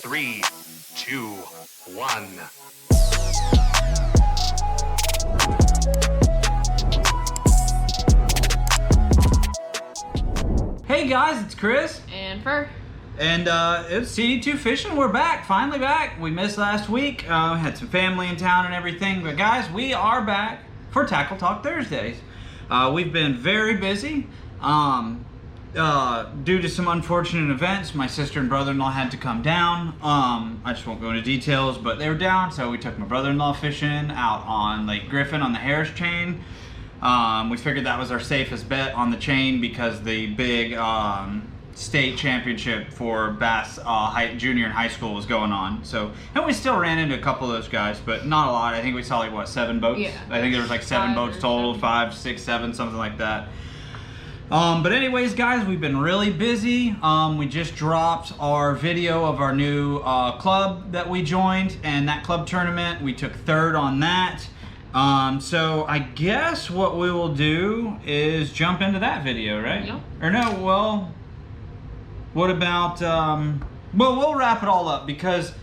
3, 2, 1. Hey guys, it's Chris. And Fur. And it's CD2 Fishing. We're back, finally back. We missed last week. Had some family in town and everything. But guys, we are back for Tackle Talk Thursdays. We've been very busy. Due to some unfortunate events, my sister and brother-in-law had to come down. I just won't go into details, but they were down, so we took my brother-in-law fishing out on Lake Griffin on the Harris chain. We figured that was our safest bet on the chain because the big state championship for bass junior and high school was going on. So, and we still ran into a couple of those guys, but not a lot. I think we saw like what, 7 boats? Yeah. I think there was like 7 boats total, 5, 6, 7, something like that. But anyways, guys, we've been really busy. We just dropped our video of our new club that we joined, and that club tournament, we took 3rd on that. So I guess what we will do is jump into that video, right? Yep. Or no, well, what about, well, we'll wrap it all up because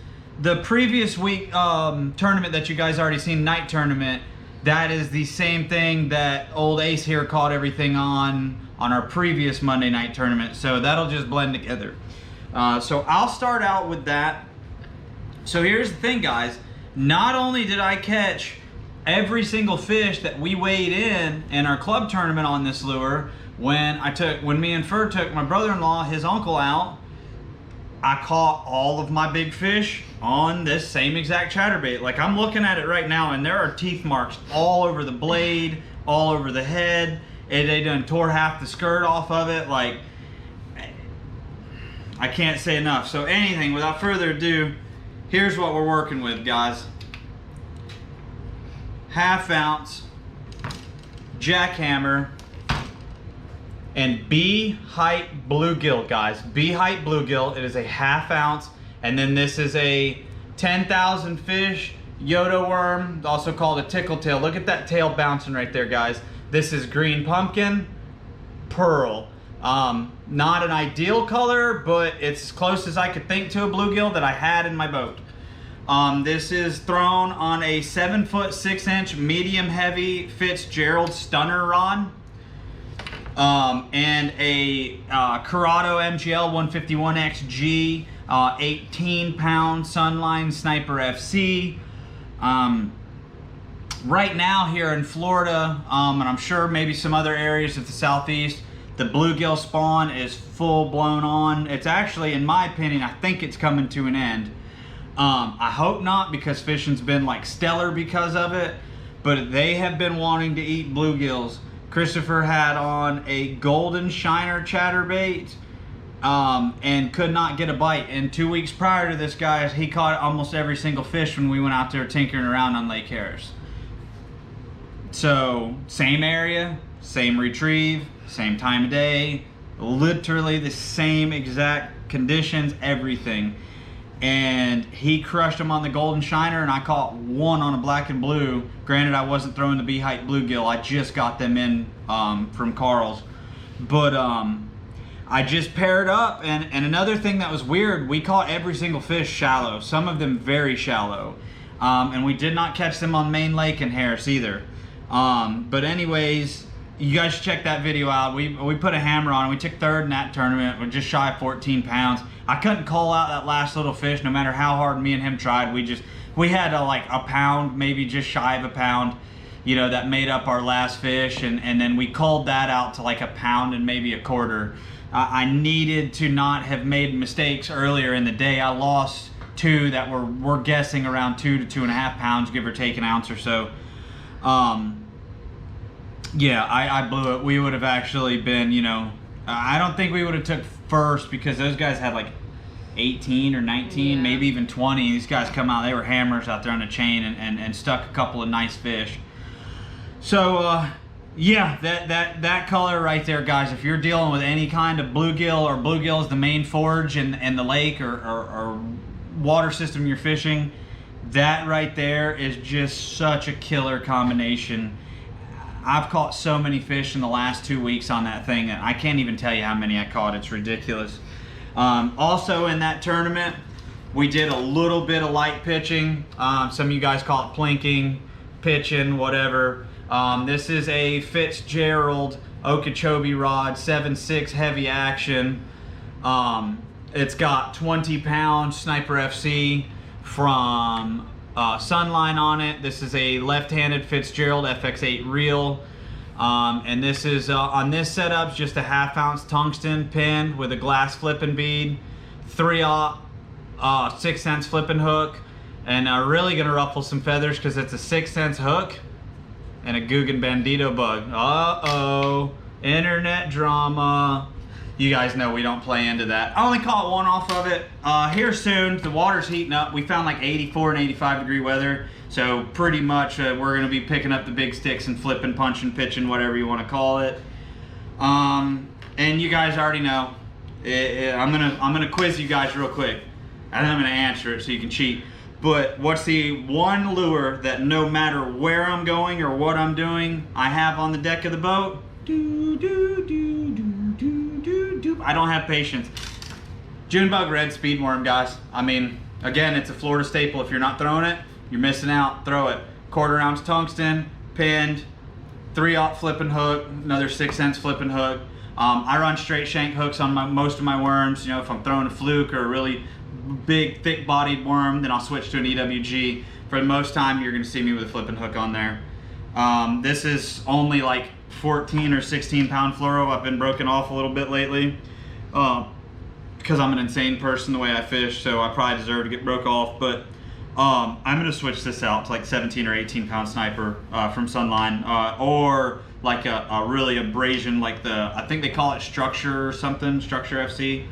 the previous week tournament that you guys already seen, night tournament, that is the same thing that old Ace here caught everything on our previous Monday night tournament. So that'll just blend together. So I'll start out with that. So here's the thing, guys. Not only did I catch every single fish that we weighed in our club tournament on this lure, when me and Fur took my brother-in-law, his uncle out, I caught all of my big fish on this same exact chatterbait. Like, I'm looking at it right now and there are teeth marks all over the blade, all over the head. They done tore half the skirt off of it. Like, I can't say enough. So anything, without further ado, here's what we're working with, guys. 1/2 ounce jackhammer and B-height bluegill, guys. B-height bluegill. It is a 1/2 ounce, and then this is a 10,000 fish Yoda worm, also called a tickle tail. Look at that tail bouncing right there, guys. This is green pumpkin pearl. Not an ideal color, but it's as close as I could think to a bluegill that I had in my boat. This is thrown on a 7-foot 6-inch medium heavy Fitzgerald stunner rod. And a Corrado MGL 151XG 18-pound Sunline Sniper FC. Right now here in Florida, and I'm sure maybe some other areas of the southeast, the bluegill spawn is full blown on. It's actually, in my opinion, I think it's coming to an end. I hope not, because fishing's been like stellar because of it, but they have been wanting to eat bluegills. Christopher had on a golden shiner chatterbait and could not get a bite. And 2 weeks prior to this, guys, he caught almost every single fish when we went out there tinkering around on Lake Harris. So same area, same retrieve, same time of day, literally the same exact conditions, everything. And he crushed them on the golden shiner, and I caught 1 on a black and blue. Granted, I wasn't throwing the B-height bluegill. I just got them in from Carl's. But I just paired up, and another thing that was weird, we caught every single fish shallow, some of them very shallow. And we did not catch them on Main Lake and Harris either. But anyways, you guys should check that video out. We put a hammer on it. We took 3rd in that tournament. We're just shy of 14 pounds. I couldn't call out that last little fish no matter how hard me and him tried. We had like a pound, maybe just shy of a pound, you know, that made up our last fish. And then we called that out to like a pound and maybe a quarter. I needed to not have made mistakes earlier in the day. I lost 2 that we're guessing around 2 to 2.5 pounds, give or take an ounce or so. Yeah, I blew it. We would have actually been, you know, I don't think we would have took first because those guys had like 18 or 19, yeah, maybe even 20. These guys come out, they were hammers out there on the chain and stuck a couple of nice fish. So, yeah, that color right there, guys, if you're dealing with any kind of bluegill, or bluegill is the main forage in the lake or water system you're fishing, that right there is just such a killer combination. I've caught so many fish in the last 2 weeks on that thing, and I can't even tell you how many I caught. It's ridiculous. Also in that tournament, We did a little bit of light pitching. Some of you guys call it plinking, pitching, whatever. This is a Fitzgerald Okeechobee rod, 7.6 heavy action. It's got 20 pound Sniper FC from Sunline on it. This is a left-handed Fitzgerald FX8 reel. And this is, on this setup, just a 1/2 ounce tungsten pin with a glass flipping bead, 3/0 6-cents flipping hook, and really gonna ruffle some feathers because it's a 6-cents hook and a Guggen Bandito bug. Uh-oh, internet drama. You guys know we don't play into that. I only caught one off of it. Here soon, the water's heating up. We found like 84 and 85 degree weather. So pretty much we're gonna be picking up the big sticks and flipping, punching, pitching, whatever you wanna call it. And you guys already know. I'm gonna quiz you guys real quick. And I'm gonna answer it so you can cheat. But what's the one lure that no matter where I'm going or what I'm doing, I have on the deck of the boat? I don't have patience. June bug red speed worm, guys. I mean, again, it's a Florida staple. If you're not throwing it, you're missing out. Throw it. 1/4 ounce tungsten, pinned, 3/0 flipping hook, another 6-cents flipping hook. I run straight shank hooks on most of my worms. You know, if I'm throwing a fluke or a really big, thick-bodied worm, then I'll switch to an EWG. For the most time, you're gonna see me with a flipping hook on there. This is only like 14 or 16 pound fluoro. I've been broken off a little bit lately because I'm an insane person the way I fish, so I probably deserve to get broke off. But I'm gonna switch this out to like 17 or 18 pound sniper from Sunline, or like a really abrasion, like I think they call it Structure or something, Structure FC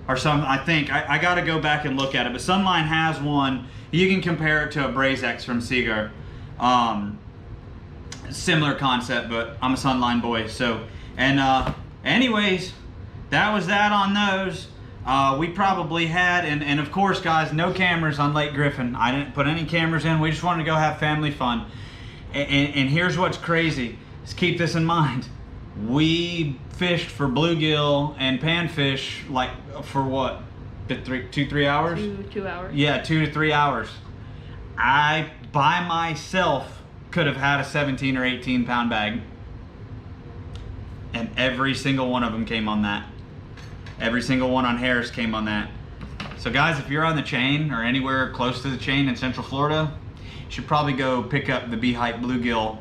or something. I think I gotta go back and look at it, but Sunline has one. You can compare it to a Brazex from Seaguar. Similar concept, but I'm a Sunline boy. So, and anyways, that was that on those. We probably had, and of course, guys, no cameras on Lake Griffin. I didn't put any cameras in. We just wanted to go have family fun. And here's what's crazy. Just keep this in mind. We fished for bluegill and panfish like for what? 2-3 hours? 2 hours. Yeah, 2 to 3 hours. I, by myself, could have had a 17 or 18 pound bag, and every single one of them came on that. Every single one on Harris came on that. So guys, if you're on the chain or anywhere close to the chain in Central Florida, you should probably go pick up the B-Hype bluegill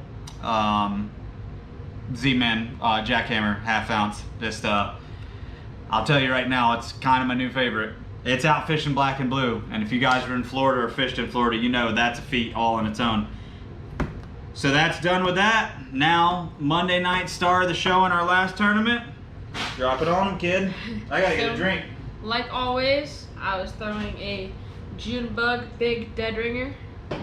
Z-Man jackhammer 1/2 ounce. Just I'll tell you right now, it's kind of my new favorite. It's out fishing black and blue, and if you guys are in Florida or fished in Florida, you know that's a feat all on its own. So that's done with that. Now, Monday night star of the show in our last tournament. Drop it on him, kid. I gotta get a drink. Like always, I was throwing a June bug big dead ringer.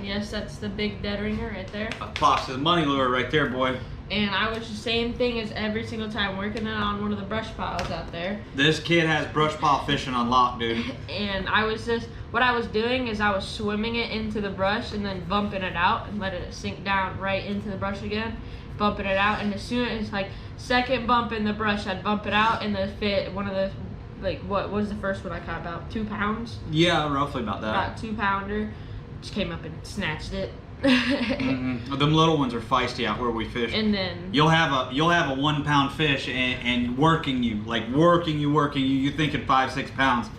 Yes, that's the big dead ringer right there. Pops the money lure right there, boy. And I was the same thing as every single time, working it on one of the brush piles out there. This kid has brush pile fishing on lock, dude. And I was what I was doing is I was swimming it into the brush and then bumping it out and letting it sink down right into the brush again, bumping it out. And as soon as like second bump in the brush, I'd bump it out and then fit one of the, like, what was the first one I caught, about 2 pounds? Yeah, roughly about that. About 2 pounder. Just came up and snatched it. Them little ones are feisty out where we fish. And then you'll have a 1 pound fish and working you, you thinking 5-6 pounds.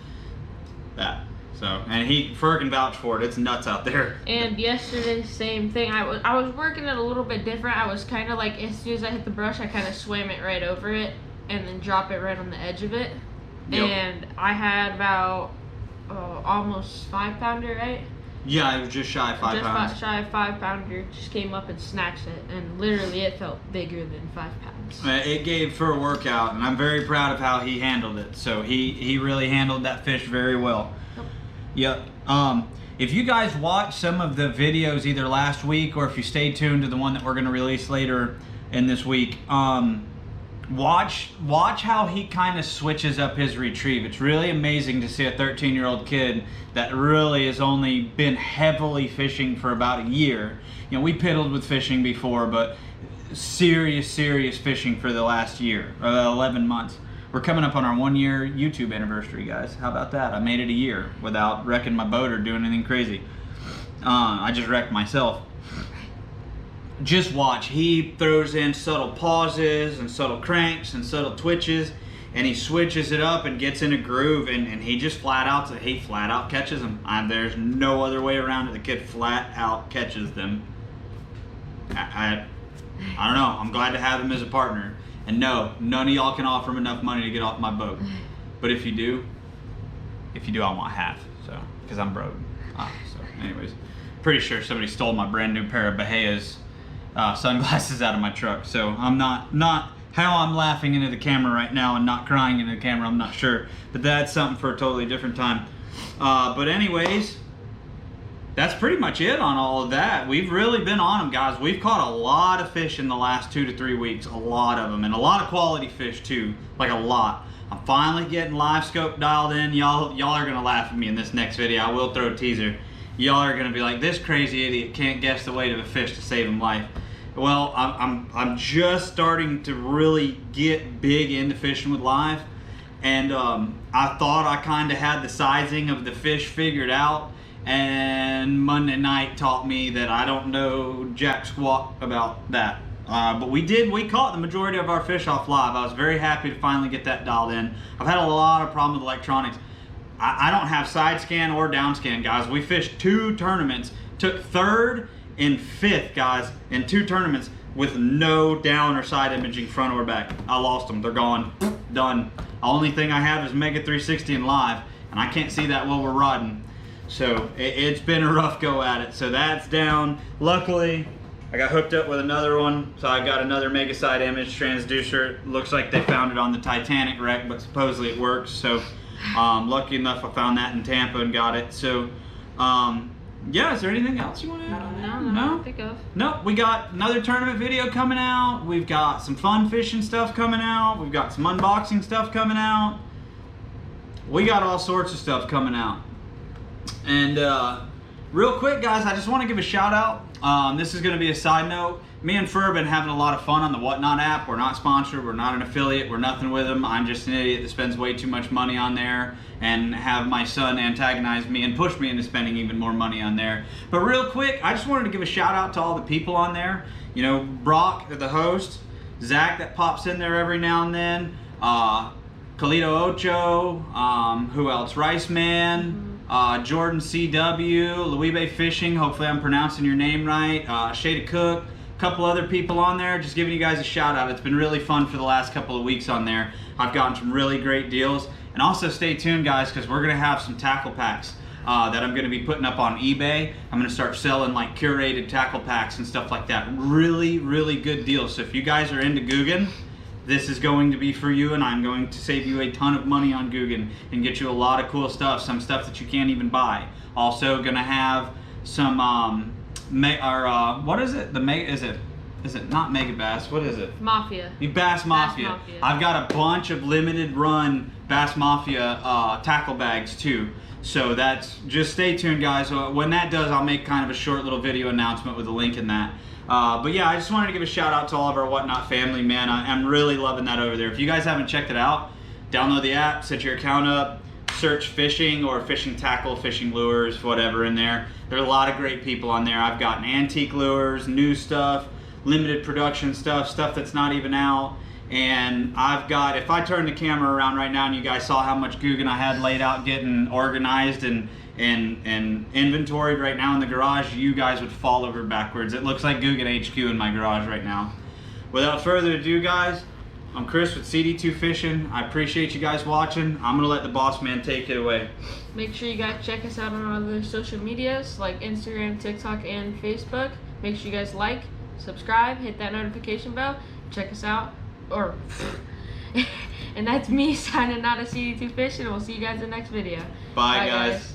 That. So, and Fur can vouch for it. It's nuts out there. And yesterday, same thing. I was working it a little bit different. I was kind of like, as soon as I hit the brush, I kind of swam it right over it and then drop it right on the edge of it. Yep. And I had about almost 5 pounder, right? Yeah, it was just shy of 5 pounds. Just shy of 5 pounder. Just came up and snatched it, and literally it felt bigger than 5 pounds. It gave Fur a workout, and I'm very proud of how he handled it. So he really handled that fish very well. Yep. If you guys watch some of the videos either last week or if you stay tuned to the one that we're going to release later in this week, watch how he kind of switches up his retrieve. It's really amazing to see a 13-year-old kid that really has only been heavily fishing for about a year. You know, we piddled with fishing before, but serious fishing for the last year, or 11 months. We're coming up on our 1 year YouTube anniversary, guys. How about that? I made it a year without wrecking my boat or doing anything crazy. I just wrecked myself. Just watch. He throws in subtle pauses and subtle cranks and subtle twitches, and he switches it up and gets in a groove, and he just flat out catches them. There's no other way around it. The kid flat out catches them. I don't know. I'm glad to have him as a partner. And no, none of y'all can offer him enough money to get off my boat. But if you do, I want half. So, because I'm broke. So, anyways, pretty sure somebody stole my brand new pair of Bahia's sunglasses out of my truck. So I'm not how I'm laughing into the camera right now and not crying into the camera, I'm not sure. But that's something for a totally different time. But anyways, that's pretty much it on all of that. We've really been on them, guys. We've caught a lot of fish in the last 2 to 3 weeks, a lot of them, and a lot of quality fish too, like a lot. I'm finally getting live scope dialed in. Y'all are gonna laugh at me in this next video. I will throw a teaser. Y'all are gonna be like, this crazy idiot can't guess the weight of a fish to save him life. Well, I'm just starting to really get big into fishing with live, and I thought I kind of had the sizing of the fish figured out, and Monday night taught me that I don't know jack squat about that. But we caught the majority of our fish off live. I was very happy to finally get that dialed in. I've had a lot of problems with electronics. I don't have side scan or down scan, guys. We fished 2 tournaments, took 3rd and 5th, guys, in 2 tournaments with no down or side imaging front or back. I lost them. They're gone. Done. The only thing I have is Mega 360 and live, and I can't see that while we're rodding. So it's been a rough go at it. So that's down. Luckily, I got hooked up with another one, so I got another Mega Side Image transducer. Looks like they found it on the Titanic wreck, but supposedly it works. So lucky enough, I found that in Tampa and got it. So yeah, is there anything else you want to add on that? No, I don't think of. Nope, we got another tournament video coming out. We've got some fun fishing stuff coming out. We've got some unboxing stuff coming out. We got all sorts of stuff coming out. And real quick, guys, I just want to give a shout out. This is going to be a side note. Me and Fur have been having a lot of fun on the Whatnot app. We're not sponsored. We're not an affiliate. We're nothing with them. I'm just an idiot that spends way too much money on there and have my son antagonize me and push me into spending even more money on there. But real quick, I just wanted to give a shout out to all the people on there. You know, Brock, the host, Zach that pops in there every now and then, Calito Ocho, who else? Rice Man, Jordan CW, Louis Fishing, hopefully I'm pronouncing your name right, Shada Cook, a couple other people on there, just giving you guys a shout out. It's been really fun for the last couple of weeks on there. I've gotten some really great deals. And also stay tuned, guys, because we're going to have some tackle packs that I'm going to be putting up on eBay. I'm going to start selling like curated tackle packs and stuff like that. Really, really good deals. So if you guys are into Guggen, this is going to be for you, and I'm going to save you a ton of money on Guggen and get you a lot of cool stuff, some stuff that you can't even buy. Also going to have some, what is it? Is it not Mega Bass? What is it? Mafia. Bass Mafia. I've got a bunch of limited run Bass Mafia tackle bags too. So that's, just stay tuned, guys. When that does, I'll make kind of a short little video announcement with a link in that. But yeah, I just wanted to give a shout out to all of our Whatnot family, man. I'm really loving that over there. If you guys haven't checked it out, download the app, set your account up, search fishing or fishing tackle, fishing lures, whatever in there. There's a lot of great people on there. I've gotten antique lures, new stuff, limited production stuff that's not even out. And I've got, if I turn the camera around right now and you guys saw how much Guggen I had laid out getting organized and inventoried right now in the garage, you guys would fall over backwards. It looks like Guggen HQ in my garage right now. Without further ado, guys, I'm Chris with CD2 Fishing. I appreciate you guys watching. I'm gonna let the boss man take it away. Make sure you guys check us out on our other social medias like Instagram, TikTok, and Facebook. Make sure you guys like, subscribe, hit that notification bell, check us out. And that's me signing out of CD2 Fishing, and we'll see you guys in the next video. Bye guys.